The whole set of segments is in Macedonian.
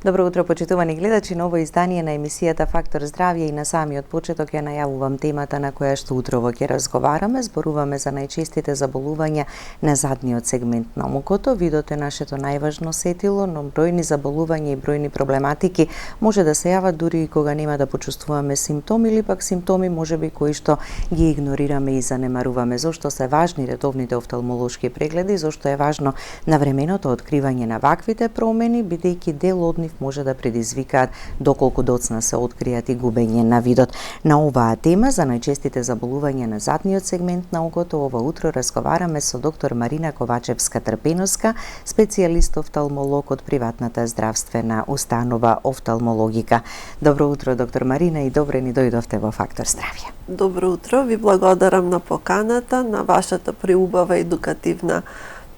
Добро утро, почитувани гледачи, ново издание на емисијата Фактор здравје и на самиот почеток ја најавувам темата на која што утрово ќе разговараме. Зборуваме за најчестите заболувања на задниот сегмент на окото. Видот е нашето најважно сетило, но бројни заболувања и бројни проблематики може да се јават дури и кога нема да почувствуваме симптоми или пак симптоми можеби кои што ги игнорираме и занемаруваме. Зошто се важни редовните офталмолошки прегледи, зошто е важно навременото откривање на ваквите промени, бидејќи дел од нив може да предизвикаат доколку доцна се откријат и губење на видот. На оваа тема за најчестите заболувања на задниот сегмент на окото ова утро разговараме со доктор Марина Ковачевска-Трпеновска, специјалист офталмолог од приватната здравствена установа Офталмологика. Добро утро, доктор Марина, и добре ни дојдовте во Фактор здравје. Добро утро, ви благодарам на поканата, на вашата преубава едукативна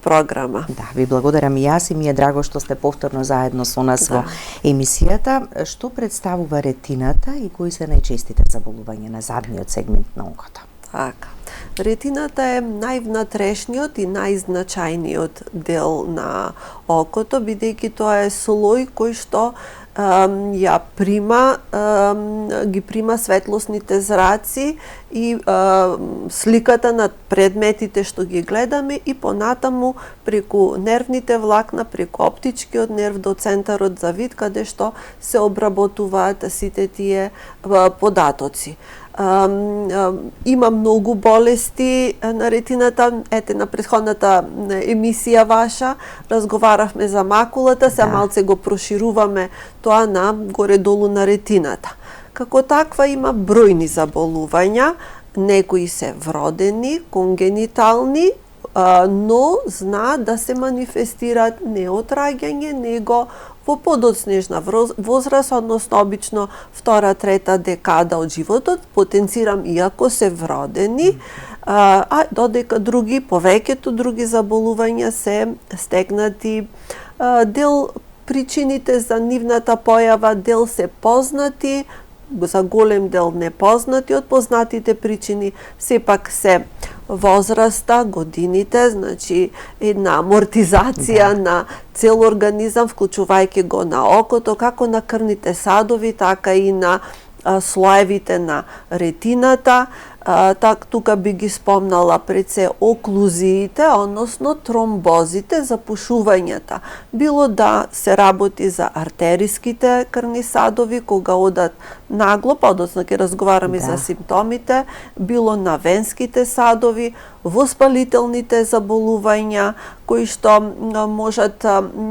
програма. Да, ви благодарам и јас, и ми е драго што сте повторно заедно со нас во емисијата. Што представува ретината и кои се најчестите заболувања на задниот сегмент на окото? Така. Ретината е највнатрешниот и најзначајниот дел на окото, бидејќи тоа е слој кој што ги прима светлосните зраци и сликата на предметите што ги гледаме и понатаму преку нервните влакна, преку оптичкиот нерв до центарот за вид, каде што се обработуваат сите тие податоци. Има многу болести на ретината. Ете, на претходната емисија ваша разговаравме за макулата, се малце го прошируваме тоа на горе-долу на ретината. Како таква има бројни заболувања, некои се вродени, конгенитални, но знаат да се манифестираат не од раѓање, него во подоцнежна возраст, односно обично втора, трета декада од животот, потенцирам иако се вродени, а додека повеќето други заболувања се стегнати, дел причините за нивната појава, дел се познати, за голем дел непознати. Од познатите причини сепак се возраста, годините, значи една амортизација на цел организам, вклучувајќи го на окото, како на крвните садови, така и на слоевите на ретината. Тука би ги спомнала пред се оклузиите, односно тромбозите, запушувањата. Било да се работи за артериските крвни садови, кога одат нагло, подоцна ќе разговараме за симптомите, било на венските садови, воспалителните заболувања, кои што можат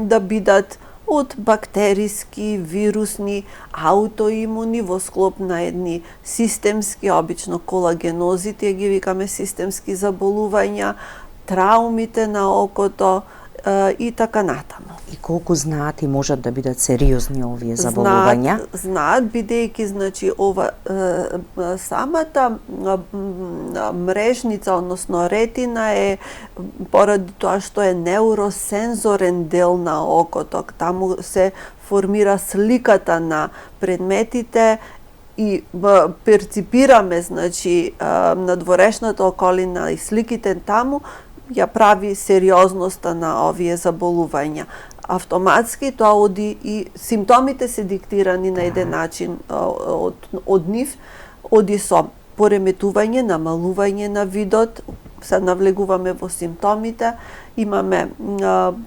да бидат од бактериски, вирусни, аутоимуни во склоп на едни системски, обично колагенозите, ги викаме системски заболувања, траумите на окото и така натаму. И колку знаат и можат да бидат сериозни овие заболувања? Знаат, бидејќи значи ова самата мрежница, односно ретина е поради тоа што е неуросензорен дел на окото. Таму се формира сликата на предметите и перципираме значи надворешната околина и сликите таму ја прави сериозноста на овие заболувања. Автоматски тоа оди и симптомите се диктирани на еден начин од нив, оди со пореметување, намалување на видот, се навлегуваме во симптомите, имаме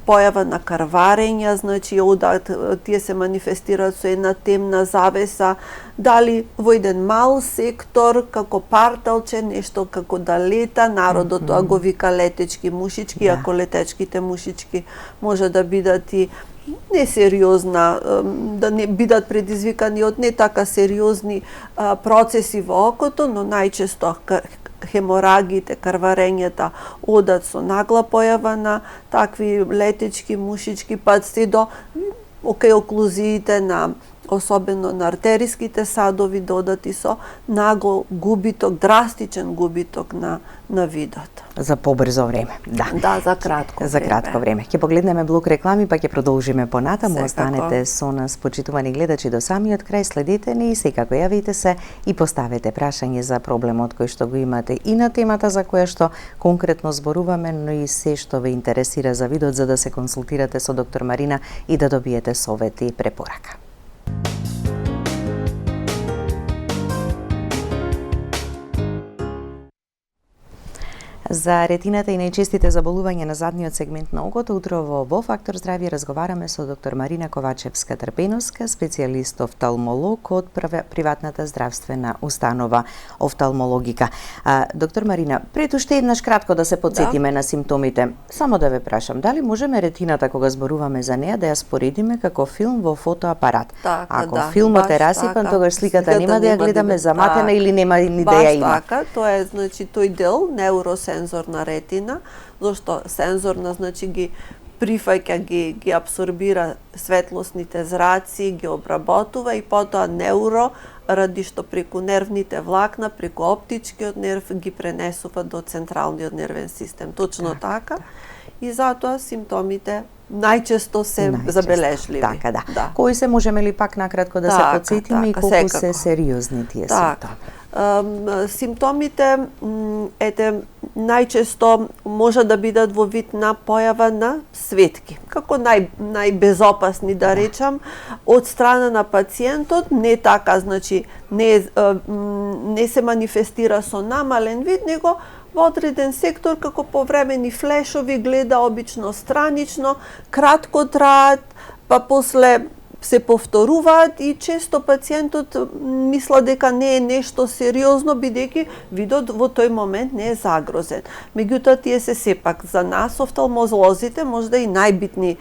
појава на крварења, значи тие се манифестираат со една темна завеса, дали во еден мал сектор, како парталче, нешто како да лета, народот тоа го вика летечки мушички, ако летечките мушички може да бидат и несериозна, да не бидат предизвикани од не така сериозни процеси во окото, но најчесто хеморагите, крварењата одат со нагла појава на такви летечки, мушички, па се до оклузиите на особено на артериските садови, додати со нагол губиток, драстичен губиток на видот. За побрзо време, да. Да, за кратко време. За кратко време. Ќе погледнеме блок реклами, па ќе продолжиме понатаму. Останете со нас, почитувани гледачи, до самиот крај. Следете ни и секако јавите се и поставете прашање за проблемот кој што го имате и на темата за која што конкретно зборуваме, но и се што ве интересира за видот, за да се консултирате со доктор Марина и да добиете совети и препорака. За ретината и најчестите заболувања на задниот сегмент на окото, утрово во Фактор здравје разговараме со доктор Марина Ковачевска-Трпеновска, специјалист офталмолог од приватната здравствена установа Офталмологика. Доктор Марина, пред уште еднаш кратко да се подсетиме на симптомите. Само да ве прашам, дали можеме ретината кога зборуваме за неа да ја споредиме како филм во фотоапарат? Ако филмот е расипан, тогаш сликата нема да ја гледаме заматена или нема ни да ја има. Така, тоа е тој дел неуросензорна ретина, зашто сензорна ги прифаќа, ги абсорбира светлосните зраци, ги обработува и потоа неуро ради што преку нервните влакна, преку оптичкиот нерв ги пренесува до централниот нервен систем. Точно така. И затоа симптомите најчесто се забележливи. Така, да. Кои се, можеме ли пак накратко да се подсетиме и колку се сериозни тие симптоми? Симптомите најчесто може да бидат во вид на појава на светки, како најбезопасни да речам од страна на пациентот, не така, не се манифестира со намален вид, него во одреден сектор како повремени флешови гледа обично странично, кратко траат, па после се повторуваат и често пациентот мисла дека не е нешто сериозно, бидејќи видот во тој момент не е загрозен. Меѓутоа, тие се сепак за нас, офталмолозите, можда и најбитни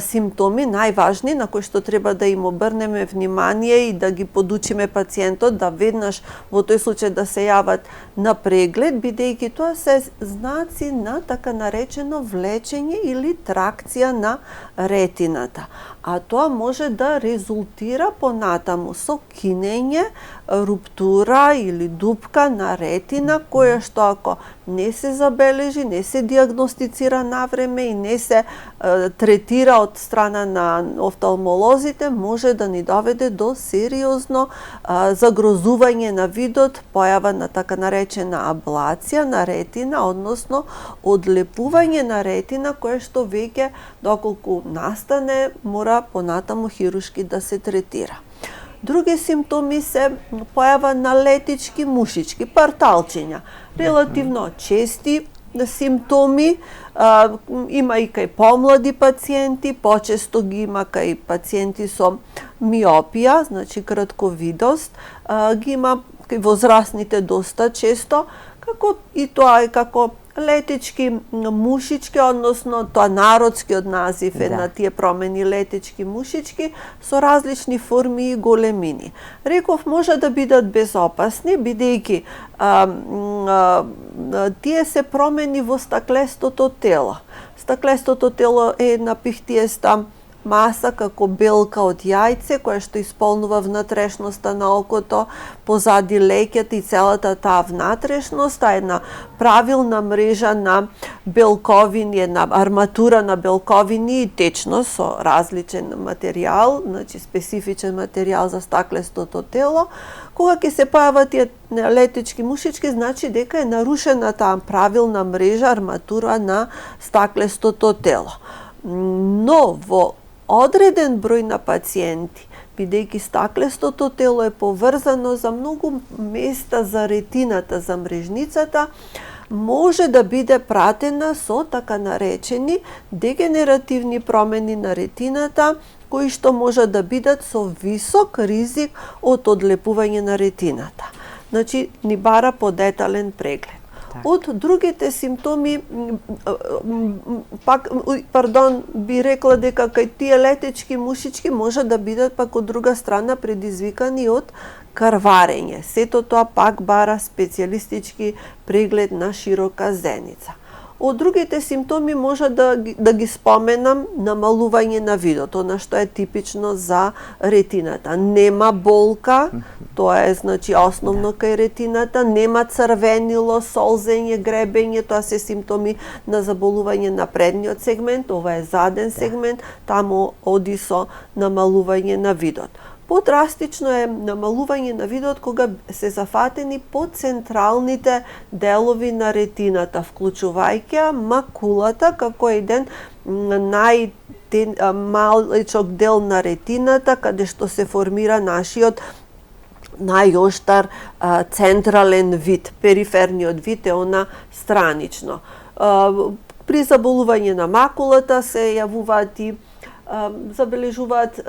симптоми, најважни, на кои што треба да им обрнеме внимание и да ги подучиме пациентот да веднаш во тој случај да се јават на преглед, бидејќи тоа се знаци на така наречено влечење или тракција на ретината. А тоа може да резултира понатаму со кинење, руптура или дупка на ретина, која што ако не се забележи, не се диагностицира навреме и не се третира од страна на офталмолозите, може да ни доведе до сериозно загрозување на видот, појава на така наречена аблација на ретина, односно одлепување на ретина, кое што веќе доколку настане мора понатаму хирушки да се третира. Други симптоми се појава на летички мушички, парталчиња, релативно чести симптоми, има и кај помлади пациенти, почесто ги има кај пациенти со миопија, кратковидост, ги има кај возрастните доста често, како и тоа е како летички мушички, односно тоа народскиот назив е на тие промени летички мушички со различни форми и големини. Реков може да бидат безопасни, бидејќи тие се промени во стаклестото тело. Стаклестото тело е една пихтиеста маса како белка од јајце, која што исполнува внатрешноста на окото, позади леќата и целата таа внатрешност, една правилна мрежа на белковини, една арматура на белковини и течност со различен материјал, специфичен материјал за стаклестото тело. Кога ќе се појават тие летички мушички, значи дека е нарушена таа правилна мрежа, арматура на стаклестото тело. Но во одреден број на пациенти, бидејќи стаклестото тело е поврзано за многу места за ретината, за мрежницата, може да биде пратена со така наречени дегенеративни промени на ретината, кои што може да бидат со висок ризик од одлепување на ретината. Ни бара подетален преглед. Од другите симптоми, би рекла дека кај тие летички мушички може да бидат пак од друга страна предизвикани од крварење. Сето тоа пак бара специјалистички преглед на широка зеница. Од другите симптоми може да ги споменам намалување на видот, она што е типично за ретината. Нема болка, тоа е значи основно кај ретината, нема црвенило, солзење, гребење, тоа се симптоми на заболување на предниот сегмент, ова е заден сегмент, таму оди со намалување на видот. Подрастично е намалување на видот кога се зафатени по централните делови на ретината, вклучувајќи макулата како еден најмалечок дел на ретината, каде што се формира нашиот најоштар централен вид. Периферниот вид е она странично. При заболување на макулата се јавуваат и забележуваат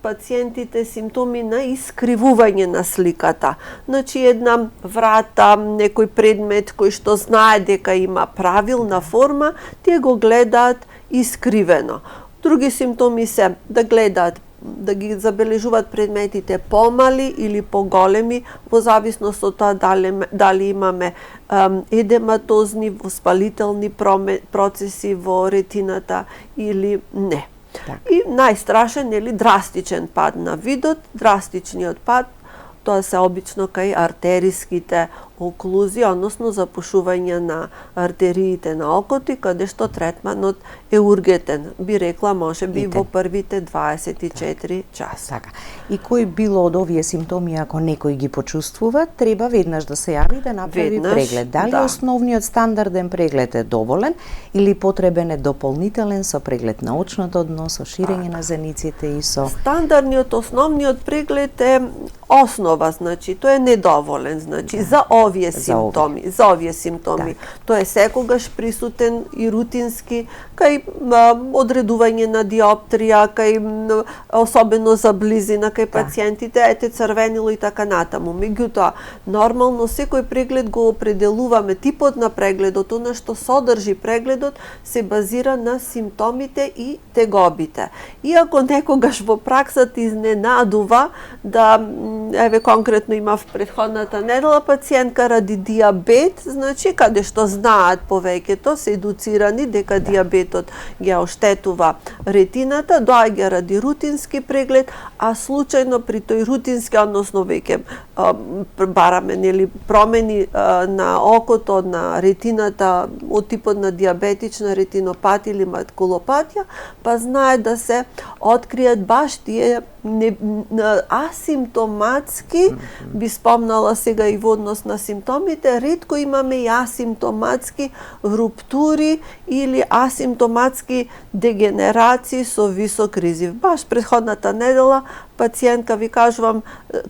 пациентите симптоми на искривување на сликата. Значи една врата, некој предмет кој што знае дека има правилна форма, тие го гледаат искривено. Други симптоми се да гледаат, да ги забележуваат предметите помали или поголеми, во зависност од тоа дали имаме едематозни, воспалителни процеси во ретината или не. И најстрашен или драстичен пад на видот, драстичниот пад, тоа се обично кај артериските оклузии, односно запушување на артериите на окото, каде што третманот е ургентен, би рекла можеби во првите 24 часа. Така. И кој било од овие симптоми, ако некој ги почувствува, треба веднаш да се јави да направи преглед. Дали основниот стандарден преглед е доволен или потребен е дополнителен со преглед на очното дно, со ширење на зениците и со... Стандардниот основниот преглед е основа, значи тој е недоволен, значи за овие симптоми, Тој е секогаш присутен и рутински кај одредување на диоптрија, кај особено за близина кај пациентите, ете црвенило и така натаму. Меѓутоа, нормално секој преглед го определуваме, типот на прегледот, она што содржи прегледот, се базира на симптомите и тегобите. Иако некогаш во праксата изненадува да, еве конкретно имав претходната недела пациентка ради диабет, значи каде што знаат повеќето, се едуцирани дека диабетот ги оштетува ретината, доаѓа ради рутински преглед, а случајно при тој рутински, односно веќе бараме нели промени на окото, на ретината од типот на диабетична ретинопатија или макулопатија, па знае да се откријат баш тие асимптоматски, би спомнала сега и во однос на симптомите, ретко имаме и асимптоматски руптури или асимптоматски дегенерации со висок ризик. Баш претходната недела пациентка, ви кажувам,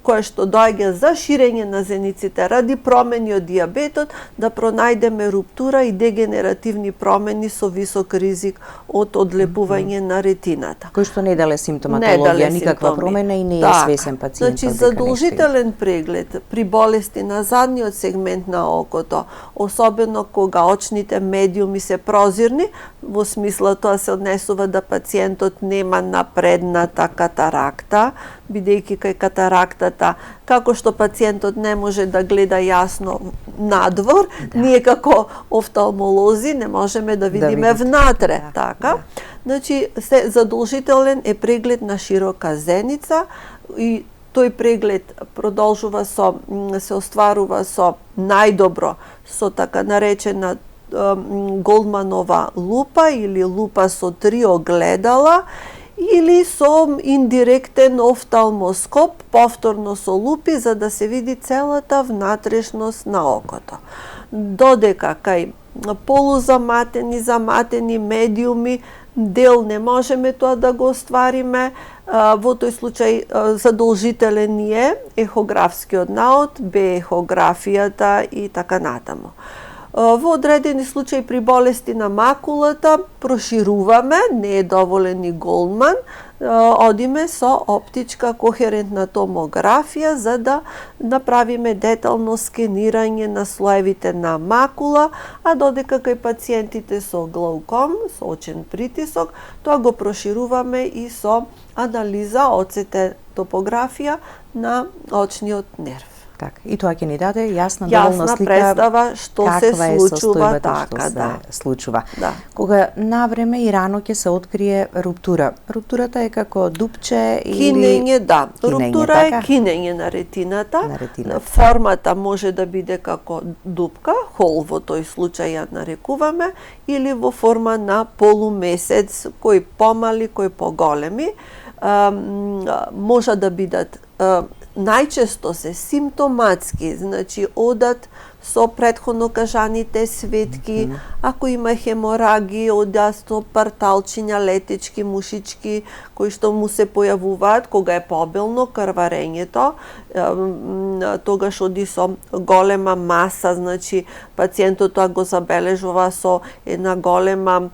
која што доаѓа за ширење на зениците ради промени од диабетот, да пронајдеме руптура и дегенеративни промени со висок ризик од одлепување на ретината. Кој што не дале симптоматологија, никаква промена и не е свесен пациентот. Значи, задолжителен преглед при болести на задниот сегмент на окото, особено кога очните медиуми се прозирни, во смисла тоа се однесува да пациентот нема напредната катаракта, бидејќи кај катарактата, како што пациентот не може да гледа јасно надвор, ние како офталмолози не можеме да видиме внатре, така? Значи, задолжителен е преглед на широка зеница и тој преглед продолжува се остварува со најдобро со така наречена Голдманова лупа или лупа со 3 огледала, или со индиректен офталмоскоп, повторно со лупи, за да се види целата внатрешност на окото. Додека кај полузаматени, заматени медиуми, дел не можеме тоа да го оствариме, во тој случај задолжителен е ехографскиот наод, Б-ехографијата и така натаму. Во одредени случаи при болести на макулата прошируваме, не е доволен и Голдман, одиме со оптичка кохерентна томографија за да направиме детално скенирање на слоевите на макула, а додека кај пациентите со глауком, со очен притисок, тоа го прошируваме и со анализа ОЦТ топографија на очниот нерв. Така, и тоа ќе ни даде јасна доволна слика представа што се каква е случува состојбата така, што се случува. Да. Кога навреме и рано ќе се открие руптура. Руптурата е како дупче или кинење, да. кинење, Руптура така? е кинење на ретината. На ретината. Формата може да биде како дупка, хол во тој случај ја нарекуваме, или во форма на полумесец, кои помали, кои поголеми. Може да бидат најчесто се симптоматски, значи одат со претходно кажаните светки, ако има хемораги, одат со парталчиња, летички, мушички, кои што му се појавуваат кога е побелно крварењето, тогаш оди со голема маса, значи пациентот тоа го забележува со една голема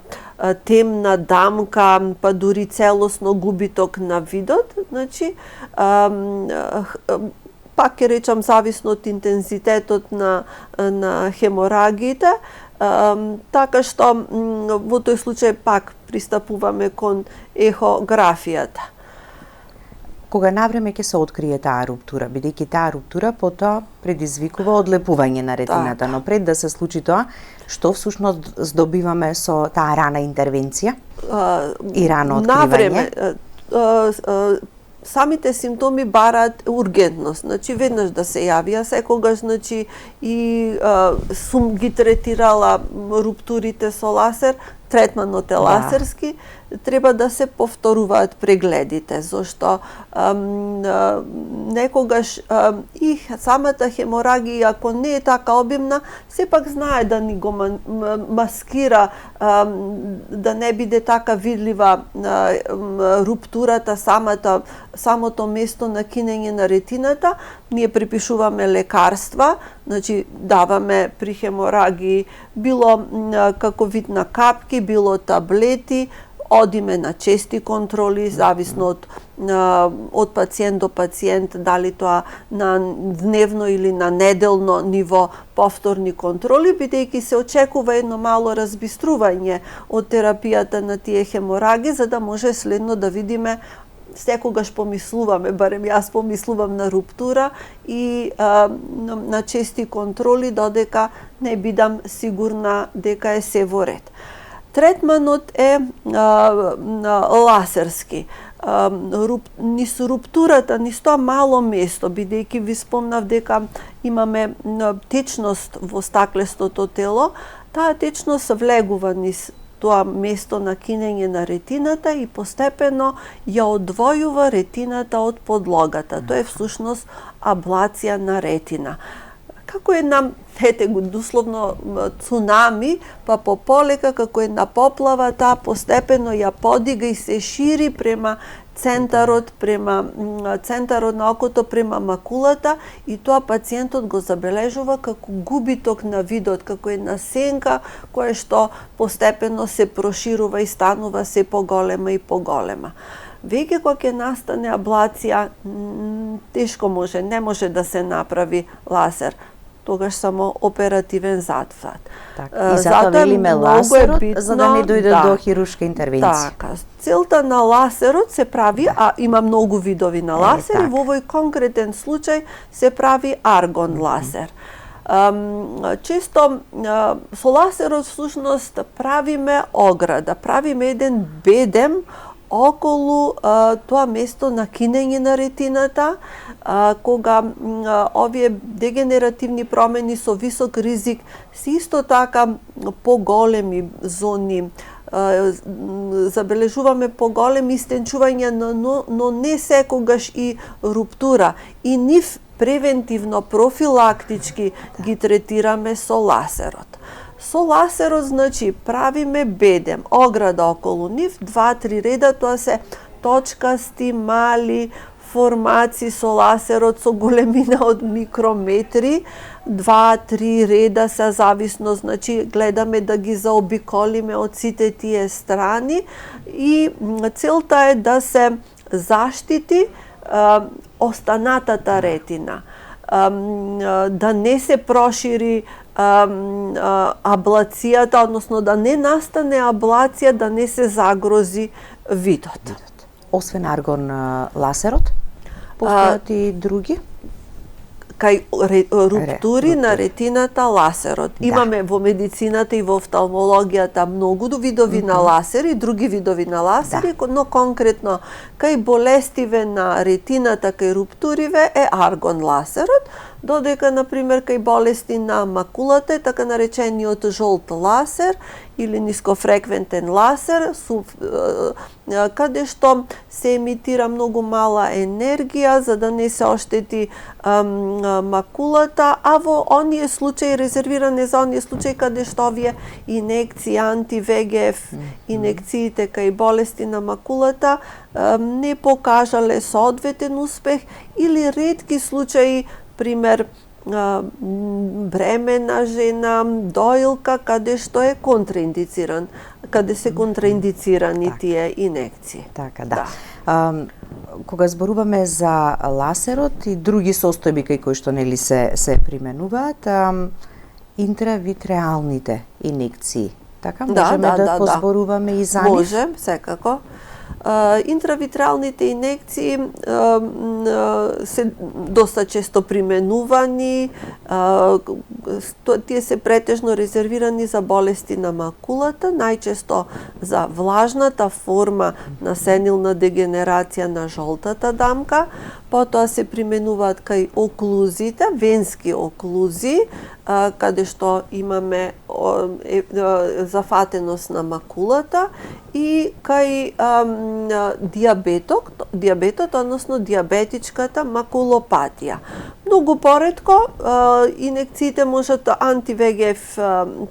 темна дамка, па дури целосно губиток на видот, значи пак ќе речам зависно од интензитетот на хеморагиите, така што во тој случај пак пристапуваме кон ехографијата. Кога навреме ќе се открие таа руптура, бидејќи таа руптура потоа предизвикува одлепување на ретината, но пред да се случи тоа, што всушност здобиваме со таа рана интервенција и рано откривање? Навреме, самите симптоми бараат ургентност, значи веднаш да се јави, секогаш значи и сум ги третирала руптурите со ласер, третманот е ласерски, треба да се повторуваат прегледите, зашто некогаш и самата хеморагија, ако не е така обимна, сепак знае да ни го маскира, да не биде така видлива руптурата, самото место на кинење на ретината. Ние припишуваме лекарства, значи даваме при хеморагии било како вид на капки, било таблети, одиме на чести контроли, зависно од пациент до пациент, дали тоа на дневно или на неделно ниво повторни контроли, бидејќи се очекува едно мало разбистрување од терапијата на тие хемораги, за да може следно да видиме, секогаш помислуваме, барем јас помислувам на руптура и на чести контроли, додека не бидам сигурна дека е се во ред. Третманот е ласерски. Низ руптурата, низ тоа мало место, бидејќи ви спомнав дека имаме течност во стаклестото тело, таа течност влегува низ тоа место на кинење на ретината и постепено ја одвојува ретината од подлогата. Тоа е всушност аблација на ретина. Како една, ете го дословно цунами, па полека како една поплава, таа постепено ја подига и се шири према центарот на окото, према макулата, и тоа пациентот го забележува како губиток на видот, како една сенка која што постепено се проширува и станува се поголема и поголема. Веќе кога ќе настане аблација, тешко не може да се направи лазер. Тогаш само оперативен затвор. И затоа велиме лазерот, за да не дојде до хируршка интервенција. Така, целта на лазерот се прави, а има многу видови на лазер, и во овој конкретен случај се прави аргон лазер. Често со лазерот всушност правиме ограда, правиме еден бедем околу тоа место на кинење на ретината, кога овие дегенеративни промени со висок ризик се исто така поголеми зони, забележуваме поголеми истенчувања, но не секогаш и руптура, и нив превентивно, профилактички ги третираме со лазерот. Со лазерот, значи, правиме бедем, ограда околу нив, 2-3 реда, тоа се точкасти, мали формации со лазерот со големина од микрометри, 2-3 реда се зависно, значи, гледаме да ги заобиколиме од сите тие страни, и целта е да се заштити останатата ретина, да не се прошири аблацијата, односно да не настане аблација, да не се загрози видот. Освен аргон лазерот, постојат и други? кај руптури на ретината ласерот. Имаме во медицината и во офталмологијата многу видови на ласери, други видови на ласери, но конкретно кај болестиве на ретината, кај руптуриве е аргон ласерот, додека, например, кај болести на макулата е така наречениот жолт ласер или нискофреквентен ласер, каде што се емитира многу мала енергија за да не се оштети макулата, а во оние случаи, резервиране за оние случаи каде што овие инекции, анти-ВГФ инекциите кај болести на макулата не покажале соодветен успех или ретки случаи, пример бремена жена, доилка, каде што е контраиндициран, каде се контраиндицирани тие инекции. Така, да. Кога зборуваме за ласерот и други состојби кај кои што нели се применуваат, интравитреалните инекции, така можеме да позборуваме и за нив? Може, секако. Интравитреалните инекции се доста често применувани, тие се претежно резервирани за болести на макулата, најчесто за влажната форма на сенилна дегенерација на жолтата дамка, потоа се применуваат кај оклузите, венски оклузии, каде што имаме зафатеност на макулата и кај диабетот, односно диабетичката макулопатија. Многу поретко инекциите можат, анти-ВГФ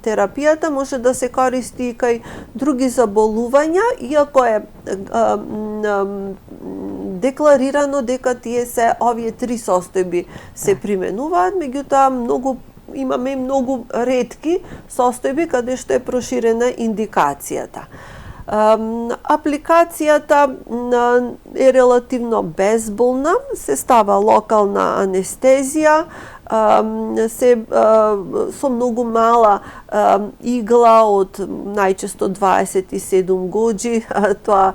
терапијата може да се користи и кај други заболувања, иако е декларирано дека тие се овие три состојби се применуваат, меѓутоа имаме многу ретки состојби каде што е проширена индикацијата. Апликацијата е релативно безболна, се става локална анестезија, со многу мала игла од најчесто 27 гоџи, тоа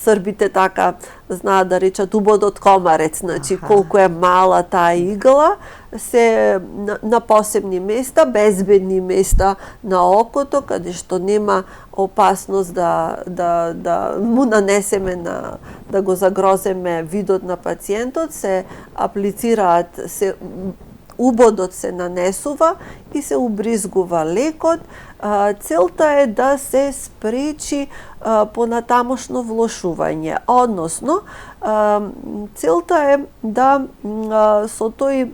србите така знаат да речат убодот комарец, значи колку е мала таа игла, се на посебни места, безбедни места на окото, каде што нема опасност да му нанесеме да го загроземе видот на пациентот, се аплицираат, убодот се нанесува и се убризгува лекот. Целта е да се спречи понатамошно влошување, односно целта е да со тој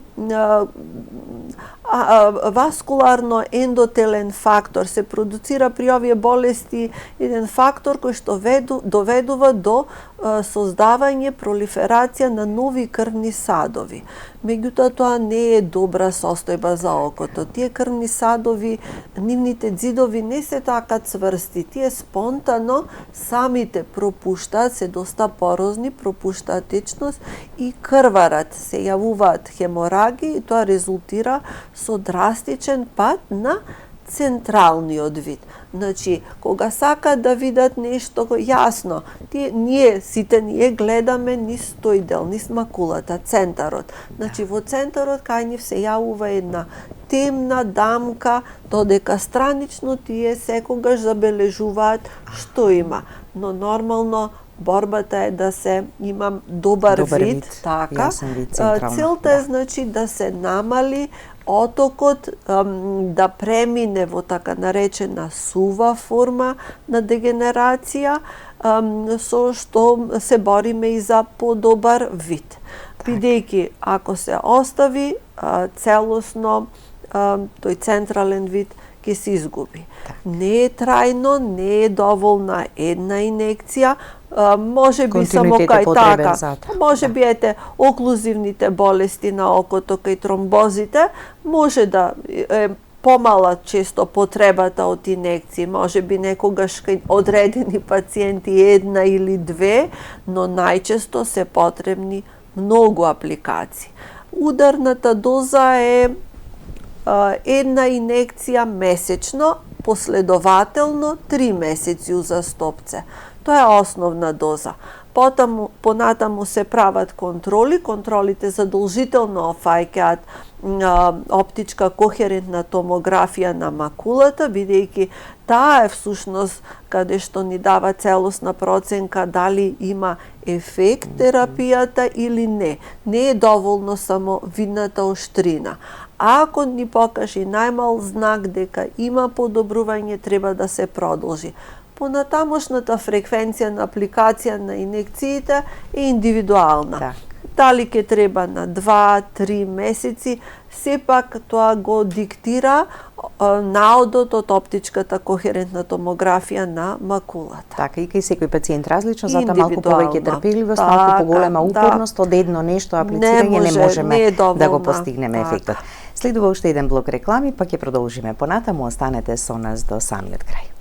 васкуларно ендотелен фактор се продуцира при овие болести еден фактор кој што доведува до создавање, пролиферација на нови крвни садови. Меѓутоа тоа не е добра состојба за окото. Тие крвни садови, нивните ѕидови не се така цврсти, тие спонтано самите пропуштаат, се доста порозни, пропуштаат течност и крварат, се јавуваат хемораги и тоа резултира со драстичен пат на централниот вид. Значи, кога сакаат да видат нешто јасно, сите ние гледаме низ тој дел, низ макулата, центарот. Значи, во центарот кај нив се јавува една темна дамка, додека странично тие секогаш забележуваат што има. Но нормално борбата е да се имам добар вид, така. Целта е значи да се намали отокот, да премине во така наречена сува форма на дегенерација, со што се бориме и за подобар вид. Бидејќи ако се остави целосно тој централен вид ќе се изгуби. Не е трајно, не е доволна една инекција, може би само кај така. Може би оклузивните болести на окото, кај тромбозите, може да е помала често потребата од инекции, може би некогаш кај одредени пациенти една или две, но најчесто се потребни многу апликации. Ударната доза е една инекција месечно, последователно 3 месеци узастопце. Тоа е основна доза. понатаму се прават контроли. Контролите задолжително офаќаат оптичка кохерентна томографија на макулата, бидејќи таа е всушност каде што ни дава целосна проценка дали има ефект терапијата или не. Не е доволно само виднатаоштрина. Ако ни покажи најмал знак дека има подобрување, треба да се продолжи. Понатамошната фреквенција на апликација на инекциите е индивидуална. Так. Дали ќе треба на 2-3 месеци, сепак тоа го диктира наодот од оптичката кохерентна томографија на макулата. Така, и кај секој пациент различно, затоа малку повеќе трпеливост, малку поголема упорност, од едно нешто аплицирање не можеме да го постигнеме ефектот. Следува уште еден блок реклами, па ќе продолжиме понатаму, останете со нас до самиот крај.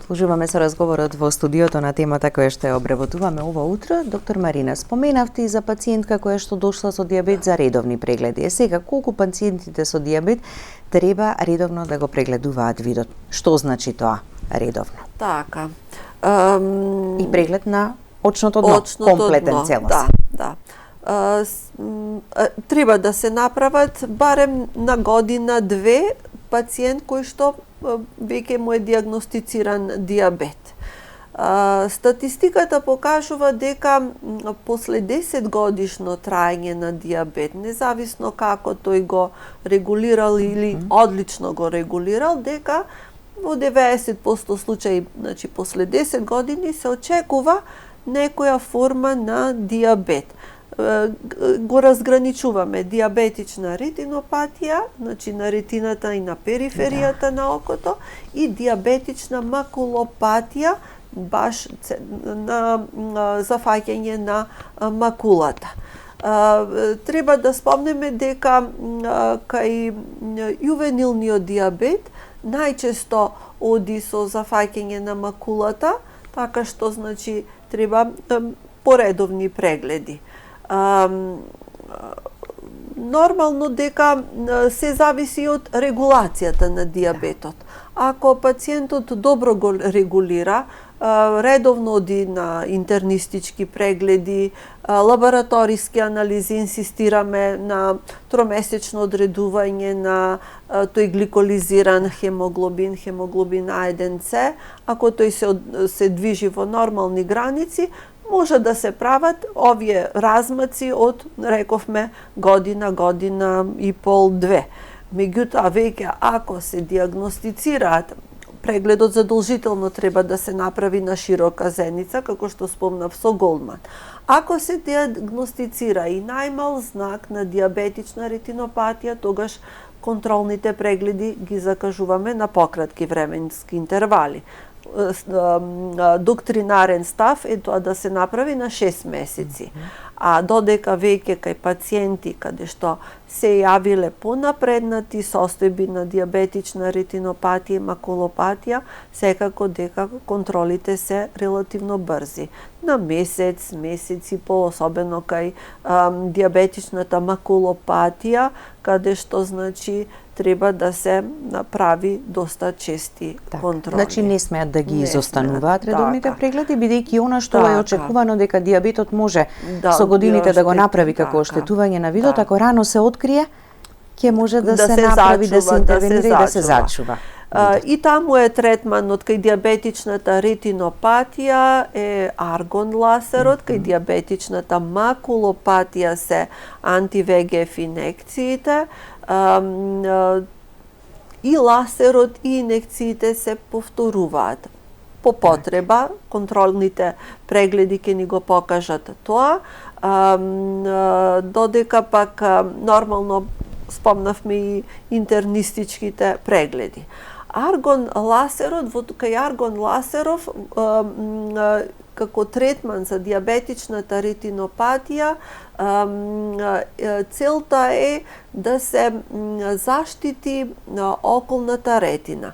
Продолжуваме со разговорот во студиото на темата која што ја обработуваме ова утро. Доктор Марина, споменавте и за пациентка која што дошла со дијабет за редовни прегледи. Сега, колку пациентите со дијабет треба редовно да го прегледуваат видот? Што значи тоа редовно? Така. И преглед на очното дно, комплетен целост. Да. Треба да се направат барем на година-две пациент кој што веќе му е диагностициран дијабет. Статистиката покажува дека после 10 годишно траење на дијабет, независно како тој го регулирал или одлично го регулирал, дека во 90% случаи, значи после 10 години се очекува некоја форма на дијабет. Го разграничуваме дијабетична ретинопатија, значи на ретината и на периферијата на окото, и дијабетична макулопатија, баш на зафаќање на макулата. Треба да спомнеме дека кај јувенилниот дијабет најчесто оди со зафаќање на макулата, така што значи треба поредовни прегледи. Нормално дека се зависи од регулацијата на дијабетот. Ако пациентот добро го регулира, редовно оди на интернистички прегледи, лабораториски анализи, инсистираме на тромесечно одредување на тој гликолизиран хемоглобин, хемоглобин А1С, ако тој се движи во нормални граници, може да се прават овие размаци од, рековме, година и пол, две. Меѓутоа, веќе ако се диагностицираат, прегледот задолжително треба да се направи на широка зеница, како што спомнав со Голдман. Ако се диагностицира и најмал знак на дијабетична ретинопатија, тогаш контролните прегледи ги закажуваме на пократки временски интервали. Доктринарен став е тоа да се направи на 6 месеци. А додека веќе кај пациенти каде што се јавиле понапреднати состојби на дијабетична ретинопатија и макулопатија, секако дека контролите се релативно брзи. На месец и пол, особено кај дијабетичната макулопатија, каде што значи треба да се направи доста чести контроли. Значи не смеат да ги изостануваат редовните прегледи, бидејќи она што е очекувано дека дијабетот може со годините да го направи како оштетување на видот, ако рано се открие, ќе може да се направи, да се интервенира и да се зачува. И таму е третманот кај дијабетичната ретинопатија е аргон ласерот, кај дијабетичната макулопатија се анти-ВГФ инекциите, и ласерот и инекциите се повторуваат. По потреба, контролните прегледи ќе ни го покажат тоа, додека пак нормално спомнавме и интернистичките прегледи. Аргон ласерот, кај аргон ласеров, како третман за дијабетичната ретинопатија, целта е да се заштити околната ретина.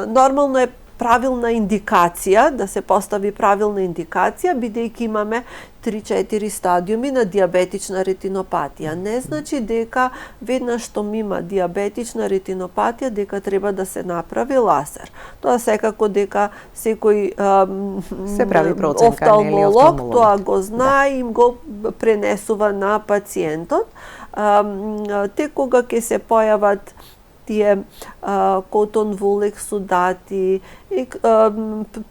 Нормално е правилна индикација, да се постави правилна индикација, бидејќи имаме 3-4 стадиуми на диабетична ретинопатија. Не значи дека веднаш што има диабетична ретинопатија дека треба да се направи лазер. Тоа секако дека секој се прави проценка, офталмолог тоа го знае и им го пренесува на пациентот. Тек кога ќе се појават тие котон вол ексудати,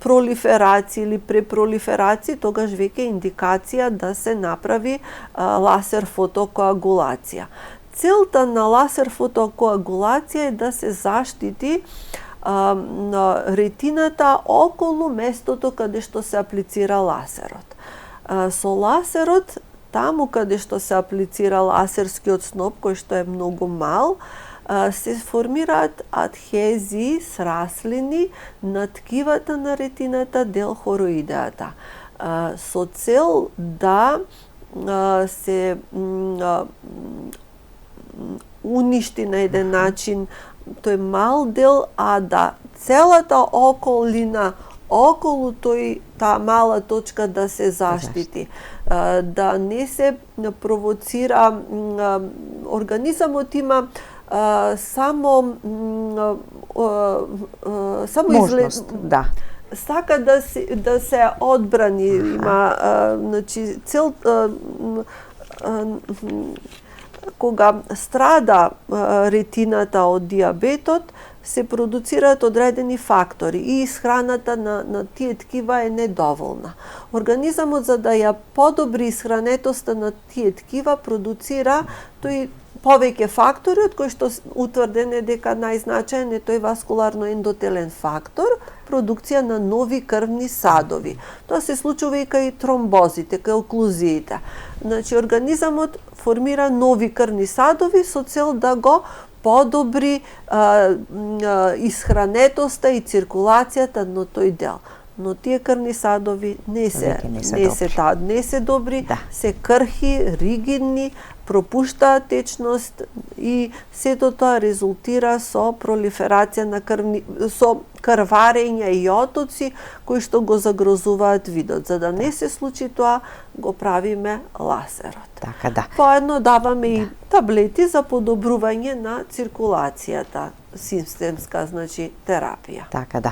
пролиферација или препролиферација, тогаш веќе индикација да се направи лазер фотокоагулација. Целта на лазер фотокоагулација е да се заштити ретината околу местото каде што се аплицира лазерот. Со лазерот, таму каде што се аплицира лазерскиот сноп, кој што е многу мал, се формираат адхезии, сраслини на ткивата на ретината дел хороидеата, со цел да се уништи на еден начин тој мал дел, а да целата околина околу таа мала точка да се заштити, да не се провоцира. Организамот има само можност, да. Сака да се одбрани, има значи цел кога страда ретината од диабетот, се продуцираат одредени фактори и исхраната на тие ткива е недоволна. Организамот, за да ја подобри исхранетоста на тие ткива, продуцира тој повеќе фактори, од кои што утврден е дека најзначаен е тој васкуларно-ендотелен фактор, продукција на нови крвни садови. Тоа се случува и кај тромбозите, кај оклузиите. Значи, организамот формира нови крвни садови со цел да го подобри исхранетоста и циркулацијата на тој дел. Но тие крвни садови не се добри, да. Се крхи, ригидни, пропуштаат течност и сето тоа резултира со пролиферација на со крварење и отоци кои што го загрозуваат видот. За да не се случи тоа, го правиме лазерот. Така, да. Поедно даваме и таблети за подобрување на циркулацијата, системска, значи, терапија. Така, да.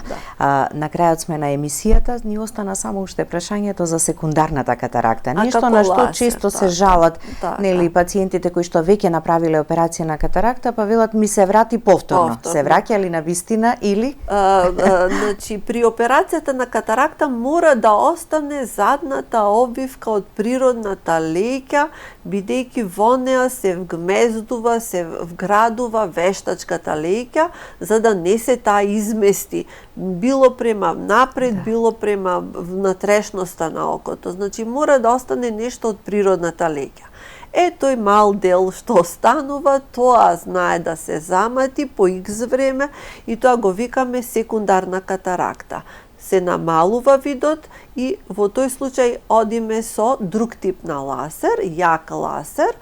На крајот сме на емисијата, ни остана само уште прашањето за секундарната катаракта. Нешто на што често се жалат, нели, пациентите кои што веќе направиле операција на катаракта, па велат ми се врати повторно. Се враќа ли на вистина или? Значи, при операцијата на катаракта мора да остане задната обвивка од природната леќа, бидејќи во неа се вгмездува, се вградува вештачката леќа, за да не се таа измести, било према напред, било према внатрешноста на окото. Значи, мора да остане нешто од природната леќа. Тој мал дел што останува, тоа знае да се замати по X време и тоа го викаме секундарна катаракта. Се намалува видот и во тој случај одиме со друг тип на лазер, јак лазер,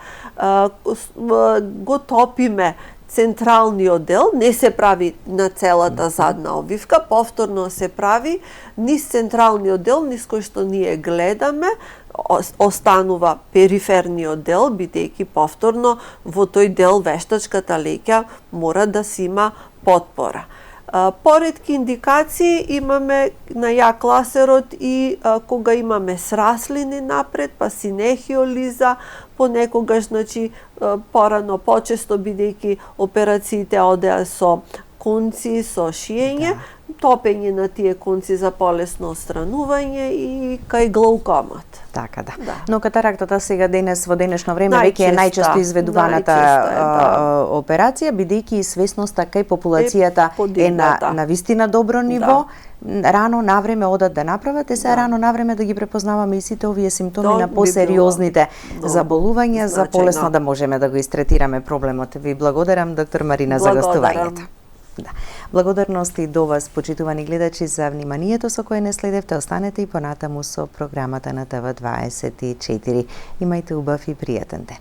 го топиме централниот дел, не се прави на целата задна обвивка, повторно се прави низ централниот дел, низ кој што ние гледаме, останува периферниот дел, бидејќи повторно во тој дел вештачката леќа мора да си има потпора. Поредки индикации имаме на јак лазерот и кога имаме сраслини напред, па синехиолиза, понекогаш, значи, порано, почесто, бидејќи операциите одеа со конци, со шиење, топење на тие конци за полесно отстранување и кај глаукомот. Така, да. Но катарактата сега во денешно време веќе е најчесто изведуваната операција, бидејќи и свесноста кај популацијата е на вистина добро ниво. Рано навреме одат да направат, се рано навреме да ги препознаваме и сите овие симптоми на посериозните заболувања, за полесно да можеме да го истретираме проблемот. Ви благодарам, доктор Марина, за гостувањето. Да. Благодарности до вас, почитувани гледачи, за вниманието со кое не следевте. Останете и понатаму со програмата на ТВ24. Имајте убав и пријатен ден.